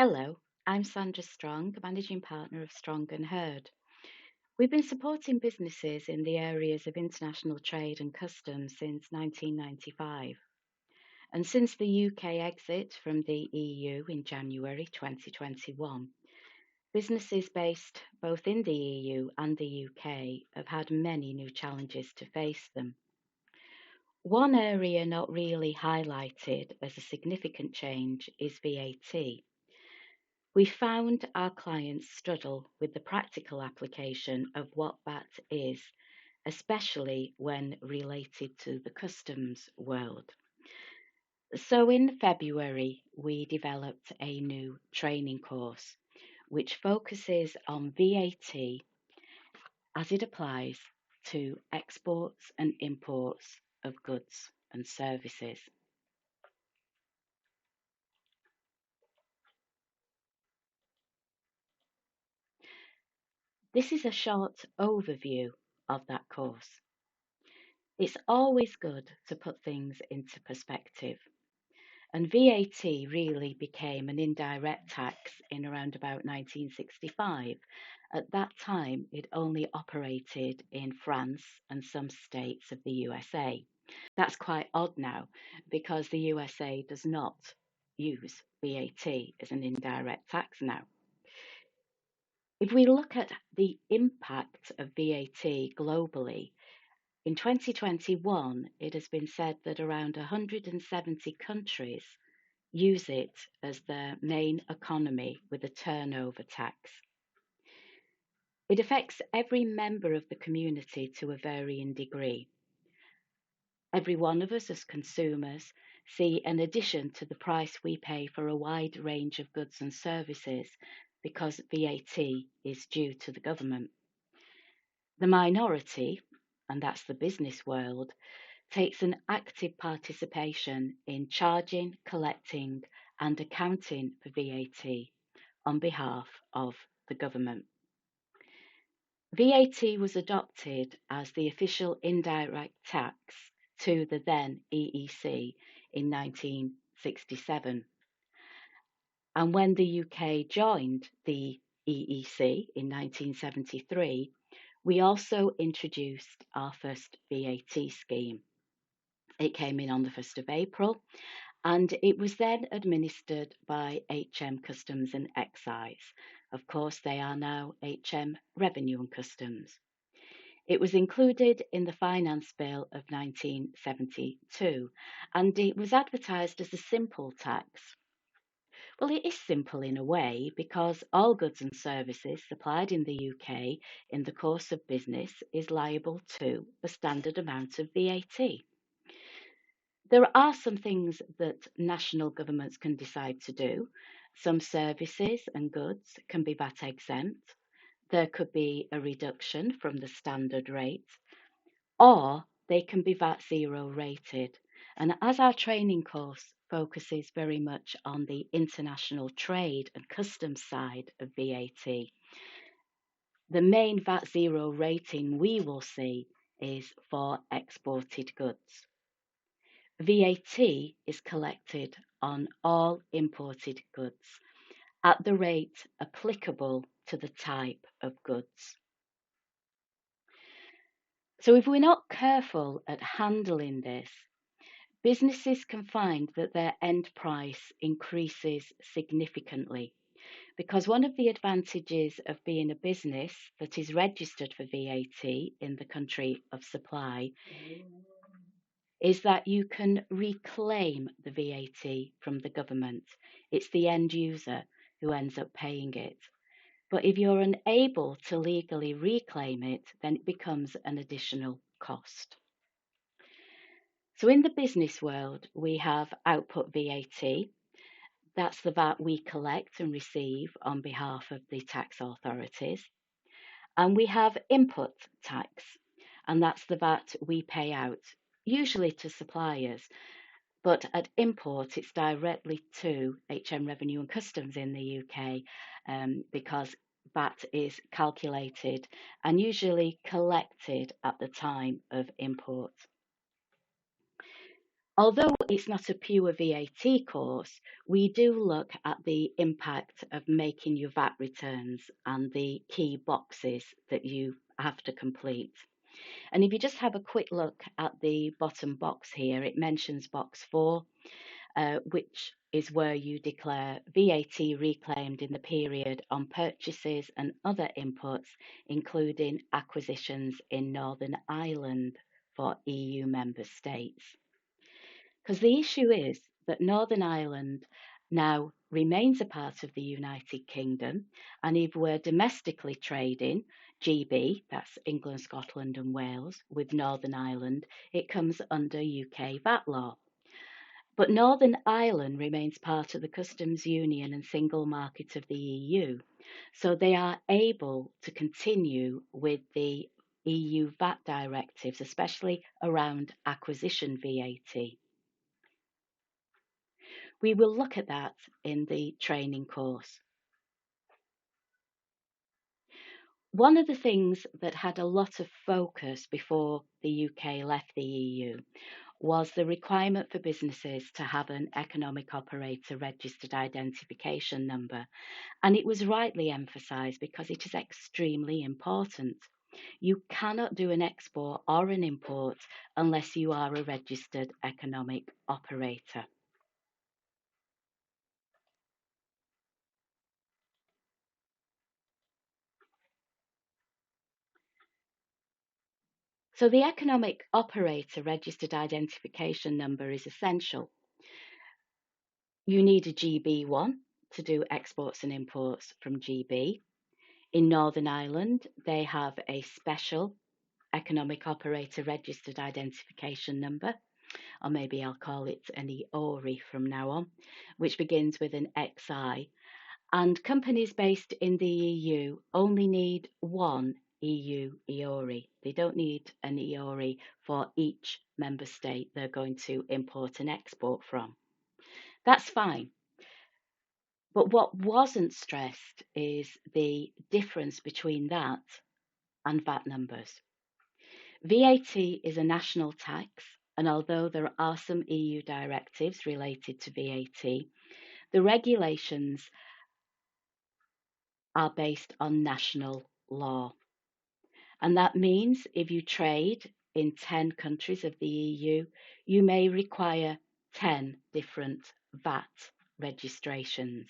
Hello, I'm Sandra Strong, Managing Partner of Strong and Heard. We've been supporting businesses in the areas of international trade and customs since 1995. And since the UK exit from the EU in January 2021, businesses based both in the EU and the UK have had many new challenges to face them. One area not really highlighted as a significant change is VAT. We found our clients struggle with the practical application of what VAT is, especially when related to the customs world. So in February, we developed a new training course which focuses on VAT as it applies to exports and imports of goods and services. This is a short overview of that course. It's always good to put things into perspective. And VAT really became an indirect tax in around about 1965. At that time, it only operated in France and some states of the USA. That's quite odd now because the USA does not use VAT as an indirect tax now. If we look at the impact of VAT globally, in 2021, it has been said that around 170 countries use it as their main economy with a turnover tax. It affects every member of the community to a varying degree. Every one of us as consumers see an addition to the price we pay for a wide range of goods and services because VAT is due to the government. The minority, and that's the business world, takes an active participation in charging, collecting, and accounting for VAT on behalf of the government. VAT was adopted as the official indirect tax to the then EEC in 1967. And when the UK joined the EEC in 1973, we also introduced our first VAT scheme. It came in on the 1st of April, and it was then administered by HM Customs and Excise. Of course, they are now HM Revenue and Customs. It was included in the Finance Bill of 1972, and it was advertised as a simple tax. Well, it is simple in a way because all goods and services supplied in the UK in the course of business is liable to the standard amount of VAT. There are some things that national governments can decide to do. Some services and goods can be VAT exempt. There could be a reduction from the standard rate, or they can be VAT zero rated. And as our training course focuses very much on the international trade and customs side of VAT, the main VAT zero rating we will see is for exported goods. VAT is collected on all imported goods at the rate applicable to the type of goods. So if we're not careful at handling this, businesses can find that their end price increases significantly because one of the advantages of being a business that is registered for VAT in the country of supply is that you can reclaim the VAT from the government. It's the end user who ends up paying it. But if you're unable to legally reclaim it, then it becomes an additional cost. So in the business world, we have output VAT. That's the VAT we collect and receive on behalf of the tax authorities. And we have input tax, and that's the VAT we pay out, usually to suppliers. But at import, it's directly to HM Revenue and Customs in the UK because VAT is calculated and usually collected at the time of import. Although it's not a pure VAT course, we do look at the impact of making your VAT returns and the key boxes that you have to complete. And if you just have a quick look at the bottom box here, it mentions box 4, which is where you declare VAT reclaimed in the period on purchases and other inputs, including acquisitions in Northern Ireland for EU member states. Because the issue is that Northern Ireland now remains a part of the United Kingdom, and if we're domestically trading GB, that's England, Scotland, and Wales, with Northern Ireland, it comes under UK VAT law. But Northern Ireland remains part of the customs union and single market of the EU, so they are able to continue with the EU VAT directives, especially around acquisition VAT. We will look at that in the training course. One of the things that had a lot of focus before the UK left the EU was the requirement for businesses to have an economic operator registered identification number. And it was rightly emphasised because it is extremely important. You cannot do an export or an import unless you are a registered economic operator. So the economic operator registered identification number is essential. You need a GB1 to do exports and imports from GB. In Northern Ireland, they have a special economic operator registered identification number, or maybe I'll call it an EORI from now on, which begins with an XI. And companies based in the EU only need one EU EORI. They don't need an EORI for each member state they're going to import and export from. That's fine. But what wasn't stressed is the difference between that and VAT numbers. VAT is a national tax, and although there are some EU directives related to VAT, the regulations are based on national law. And that means if you trade in 10 countries of the EU, you may require 10 different VAT registrations.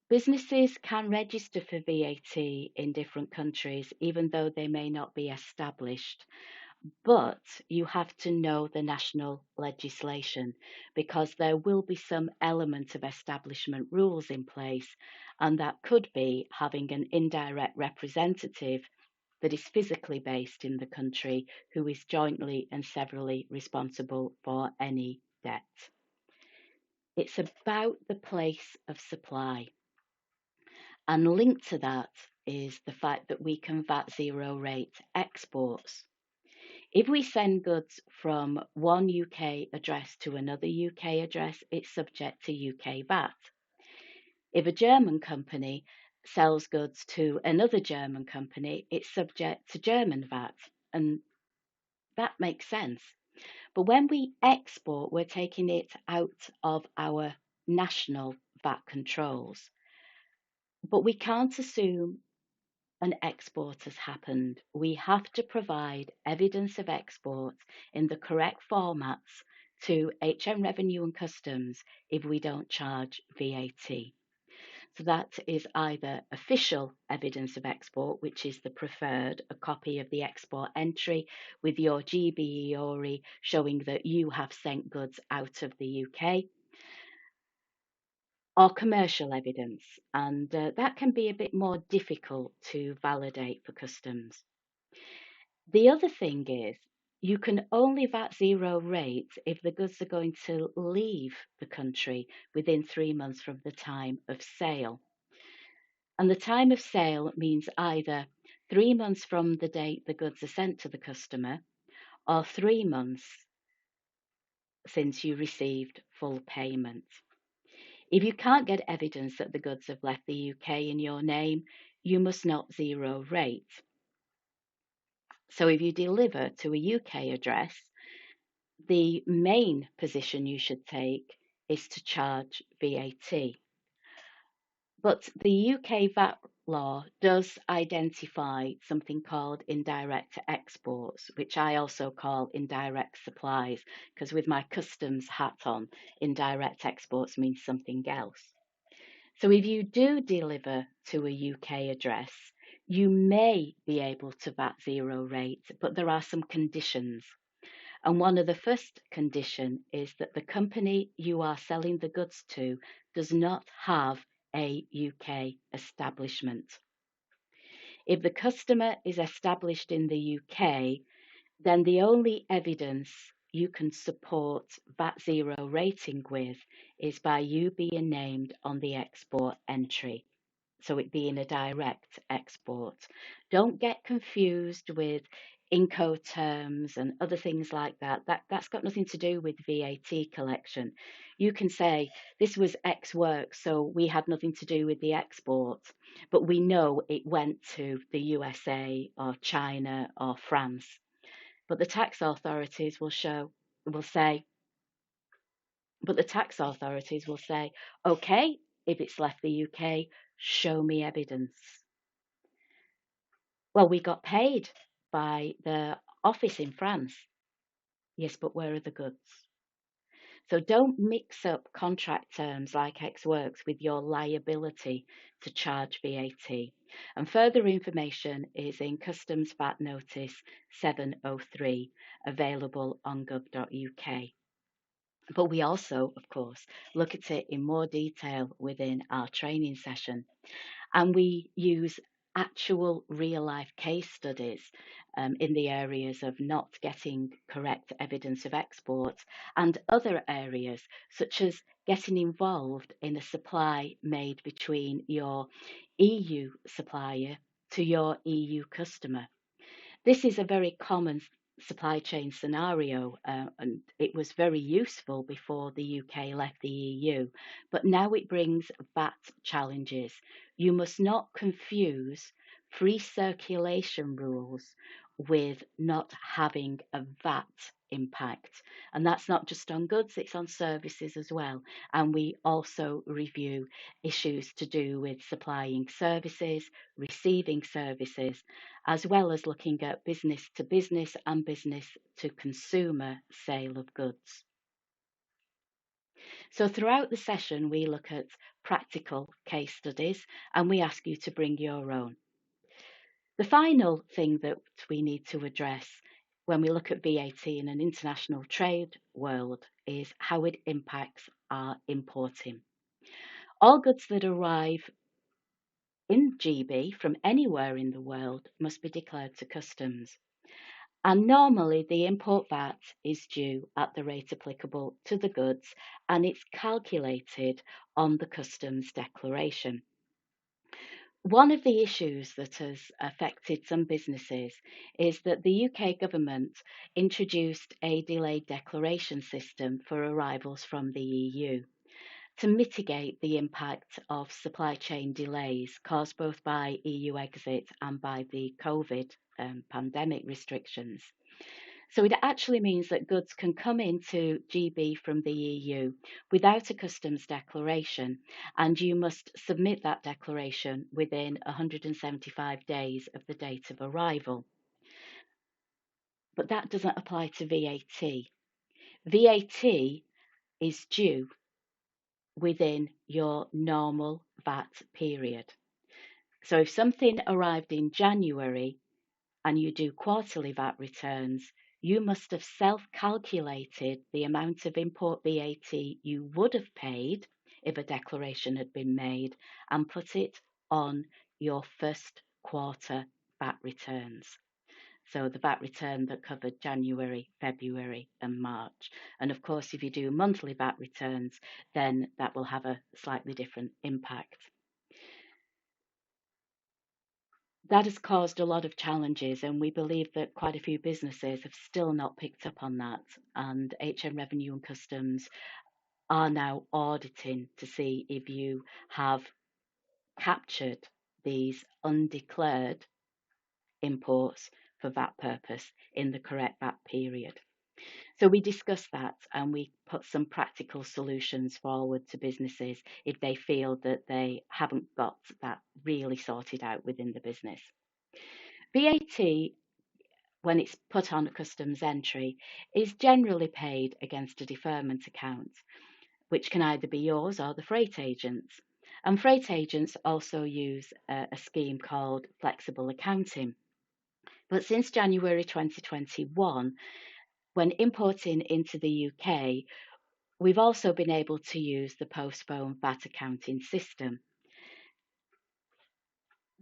Businesses can register for VAT in different countries, even though they may not be established. But you have to know the national legislation because there will be some element of establishment rules in place, and that could be having an indirect representative that is physically based in the country who is jointly and severally responsible for any debt. It's about the place of supply. And linked to that is the fact that we can VAT zero rate exports. If we send goods from one UK address to another UK address, it's subject to UK VAT. If a German company sells goods to another German company, it's subject to German VAT, and that makes sense. But when we export, we're taking it out of our national VAT controls. But we can't assume an export has happened. We have to provide evidence of export in the correct formats to HM Revenue and Customs if we don't charge VAT. So that is either official evidence of export, which is the preferred, a copy of the export entry with your GB EORI showing that you have sent goods out of the UK, or commercial evidence, and that can be a bit more difficult to validate for customs. The other thing is you can only VAT zero rate if the goods are going to leave the country within 3 months from the time of sale. And the time of sale means either 3 months from the date the goods are sent to the customer or 3 months since you received full payment. If you can't get evidence that the goods have left the UK in your name, you must not zero rate. So if you deliver to a UK address, the main position you should take is to charge VAT. But the UK VAT law does identify something called indirect exports, which I also call indirect supplies, because with my customs hat on, indirect exports means something else. So if you do deliver to a UK address, you may be able to VAT zero rate, but there are some conditions. And one of the first condition is that the company you are selling the goods to does not have a UK establishment. If the customer is established in the UK, then the only evidence you can support VAT zero rating with is by you being named on the export entry. So it being a direct export. Don't get confused with Incoterms and other things like that. That's got nothing to do with VAT collection. You can say this was X work, so we had nothing to do with the export, but we know it went to the USA or China or France. But the tax authorities will say, but the tax authorities will say, okay, if it's left the UK, show me evidence. Well, we got paid by the office in France. Yes, but where are the goods? So don't mix up contract terms like Ex Works with your liability to charge VAT. And further information is in Customs VAT Notice 703, available on gov.uk. But we also, of course, look at it in more detail within our training session. And we use actual real life case studies in the areas of not getting correct evidence of export and other areas, such as getting involved in a supply made between your EU supplier to your EU customer. This is a very common supply chain scenario, and it was very useful before the UK left the EU, but now it brings VAT challenges. You must not confuse free circulation rules with not having a VAT impact. And that's not just on goods, it's on services as well. And we also review issues to do with supplying services, receiving services, as well as looking at business to business and business to consumer sale of goods. So throughout the session, we look at practical case studies and we ask you to bring your own. The final thing that we need to address when we look at VAT in an international trade world is how it impacts our importing. All goods that arrive in GB from anywhere in the world must be declared to customs. And normally the import VAT is due at the rate applicable to the goods and it's calculated on the customs declaration. One of the issues that has affected some businesses is that the UK government introduced a delayed declaration system for arrivals from the EU to mitigate the impact of supply chain delays caused both by EU exit and by the COVID pandemic restrictions. So it actually means that goods can come into GB from the EU without a customs declaration, and you must submit that declaration within 175 days of the date of arrival. But that doesn't apply to VAT. VAT is due within your normal VAT period. So if something arrived in January and you do quarterly VAT returns, you must have self-calculated the amount of import VAT you would have paid if a declaration had been made and put it on your first quarter VAT returns. So the VAT return that covered January, February and March. And of course, if you do monthly VAT returns, then that will have a slightly different impact. That has caused a lot of challenges, and we believe that quite a few businesses have still not picked up on that. And HM Revenue and Customs are now auditing to see if you have captured these undeclared imports for VAT purpose in the correct VAT period. So we discuss that and we put some practical solutions forward to businesses if they feel that they haven't got that really sorted out within the business. VAT, when it's put on a customs entry, is generally paid against a deferment account, which can either be yours or the freight agent's. And freight agents also use a scheme called flexible accounting. But since January 2021, when importing into the UK, we've also been able to use the postponed VAT accounting system.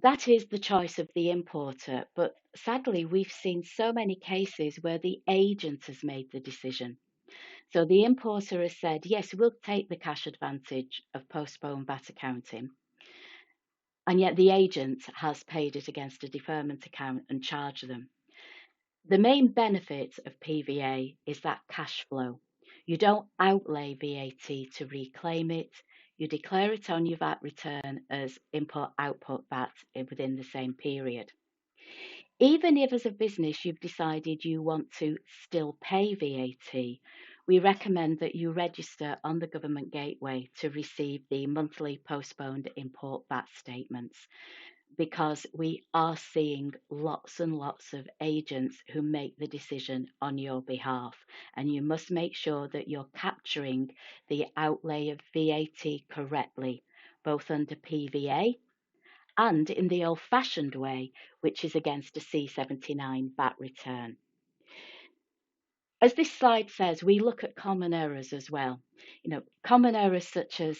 That is the choice of the importer, but sadly, we've seen so many cases where the agent has made the decision. So the importer has said, yes, we'll take the cash advantage of postponed VAT accounting, and yet the agent has paid it against a deferment account and charged them. The main benefit of PVA is that cash flow. You don't outlay VAT to reclaim it. You declare it on your VAT return as import output VAT within the same period. Even if as a business you've decided you want to still pay VAT, we recommend that you register on the government gateway to receive the monthly postponed import VAT statements, because we are seeing lots and lots of agents who make the decision on your behalf. And you must make sure that you're capturing the outlay of VAT correctly, both under PVA and in the old-fashioned way, which is against a C79 VAT return. As this slide says, we look at common errors as well. Common errors such as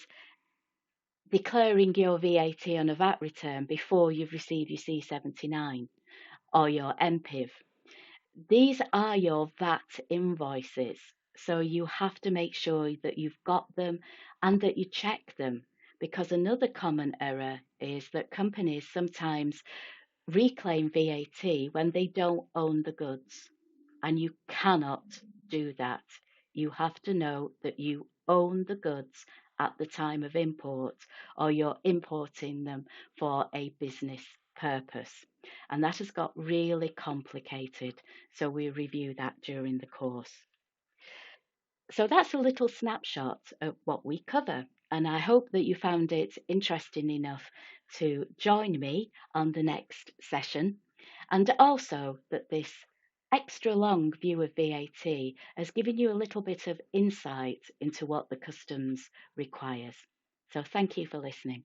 declaring your VAT on a VAT return before you've received your C79 or your MPIV. These are your VAT invoices, so you have to make sure that you've got them and that you check them, because another common error is that companies sometimes reclaim VAT when they don't own the goods, and you cannot do that. You have to know that you own the goods at the time of import, or you're importing them for a business purpose. And that has got really complicated, so we review that during the course. So that's a little snapshot of what we cover, and I hope that you found it interesting enough to join me on the next session, and also that this extra long view of VAT has given you a little bit of insight into what the customs requires. So thank you for listening.